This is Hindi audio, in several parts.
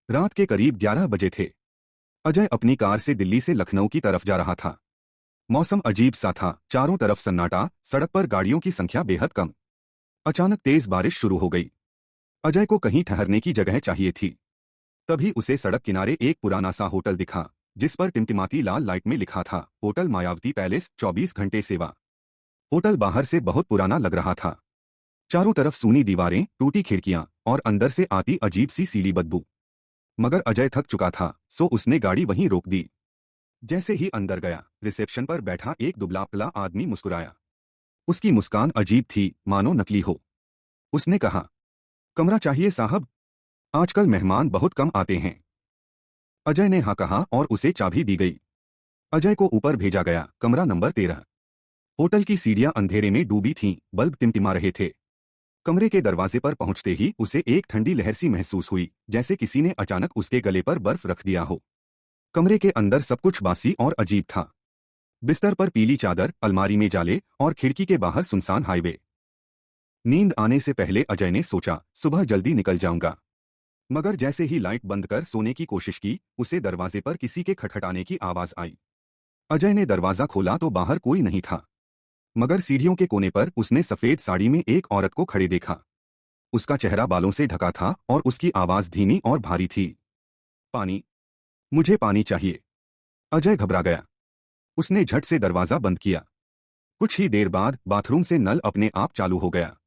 रात के करीब 11 बजे थे। अजय अपनी कार से दिल्ली से लखनऊ की तरफ जा रहा था। मौसम अजीब सा था, चारों तरफ सन्नाटा, सड़क पर गाड़ियों की संख्या बेहद कम। अचानक तेज बारिश शुरू हो गई। अजय को कहीं ठहरने की जगह चाहिए थी। तभी उसे सड़क किनारे एक पुराना सा होटल दिखा, जिस पर टिमटिमाती लाल लाइट में लिखा था, होटल मायावती पैलेस, 24 घंटे सेवा। होटल बाहर से बहुत पुराना लग रहा था। चारों तरफ सूनी दीवारें, टूटी खिड़कियां और अंदर से आती अजीब सी सीली बदबू। मगर अजय थक चुका था, सो उसने गाड़ी वहीं रोक दी। जैसे ही अंदर गया, रिसेप्शन पर बैठा एक दुबला पतला आदमी मुस्कुराया। उसकी मुस्कान अजीब थी, मानो नकली हो। उसने कहा, कमरा चाहिए साहब? आजकल मेहमान बहुत कम आते हैं। अजय ने हाँ कहा और उसे चाबी दी गई। अजय को ऊपर भेजा गया, कमरा नंबर 13। होटल की सीढ़ियां अंधेरे में डूबी थीं, बल्ब टिमटिमा रहे थे। कमरे के दरवाजे पर पहुंचते ही उसे एक ठंडी लहर सी महसूस हुई, जैसे किसी ने अचानक उसके गले पर बर्फ रख दिया हो। कमरे के अंदर सब कुछ बासी और अजीब था। बिस्तर पर पीली चादर, अलमारी में जाले और खिड़की के बाहर सुनसान हाईवे। नींद आने से पहले अजय ने सोचा, सुबह जल्दी निकल जाऊंगा। मगर जैसे ही लाइट बंद कर सोने की कोशिश की, उसे दरवाजे पर किसी के खटखटाने की आवाज आई। अजय ने दरवाजा खोला तो बाहर कोई नहीं था। मगर सीढ़ियों के कोने पर उसने सफेद साड़ी में एक औरत को खड़े देखा। उसका चेहरा बालों से ढका था और उसकी आवाज धीमी और भारी थी। पानी, मुझे पानी चाहिए। अजय घबरा गया। उसने झट से दरवाजा बंद किया। कुछ ही देर बाद बाथरूम से नल अपने आप चालू हो गया।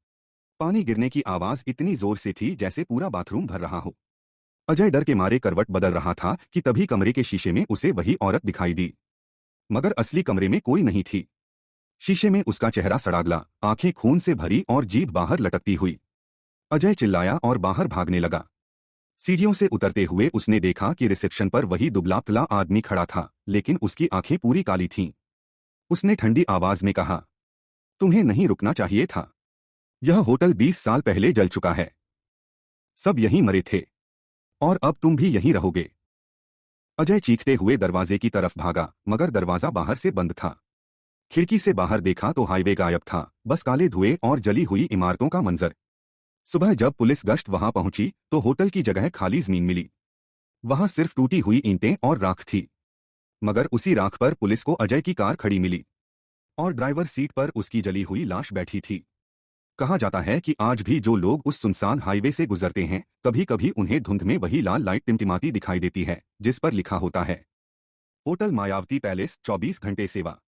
पानी गिरने की आवाज इतनी जोर से थी जैसे पूरा बाथरूम भर रहा हो। अजय डर के मारे करवट बदल रहा था कि तभी कमरे के शीशे में उसे वही औरत दिखाई दी। मगर असली कमरे में कोई नहीं थी। शीशे में उसका चेहरा सड़ागला, आंखें खून से भरी और जीभ बाहर लटकती हुई। अजय चिल्लाया और बाहर भागने लगा। सीढ़ियों से उतरते हुए उसने देखा कि रिसेप्शन पर वही दुबला पतला आदमी खड़ा था, लेकिन उसकी आंखें पूरी काली थीं। उसने ठंडी आवाज में कहा, तुम्हें नहीं रुकना चाहिए था। यह होटल 20 साल पहले जल चुका है। सब यहीं मरे थे और अब तुम भी यहीं रहोगे। अजय चीखते हुए दरवाजे की तरफ भागा, मगर दरवाजा बाहर से बंद था। खिड़की से बाहर देखा तो हाईवे गायब था, बस काले धुएं और जली हुई इमारतों का मंजर। सुबह जब पुलिस गश्त वहां पहुंची तो होटल की जगह खाली जमीन मिली। वहां सिर्फ टूटी हुई ईंटें और राख थी। मगर उसी राख पर पुलिस को अजय की कार खड़ी मिली और ड्राइवर सीट पर उसकी जली हुई लाश बैठी थी। कहा जाता है कि आज भी जो लोग उस सुनसान हाईवे से गुजरते हैं, कभी कभी उन्हें धुंध में वही लाल लाइट टिमटिमाती दिखाई देती है, जिस पर लिखा होता है, होटल मायावती पैलेस, 24 घंटे सेवा।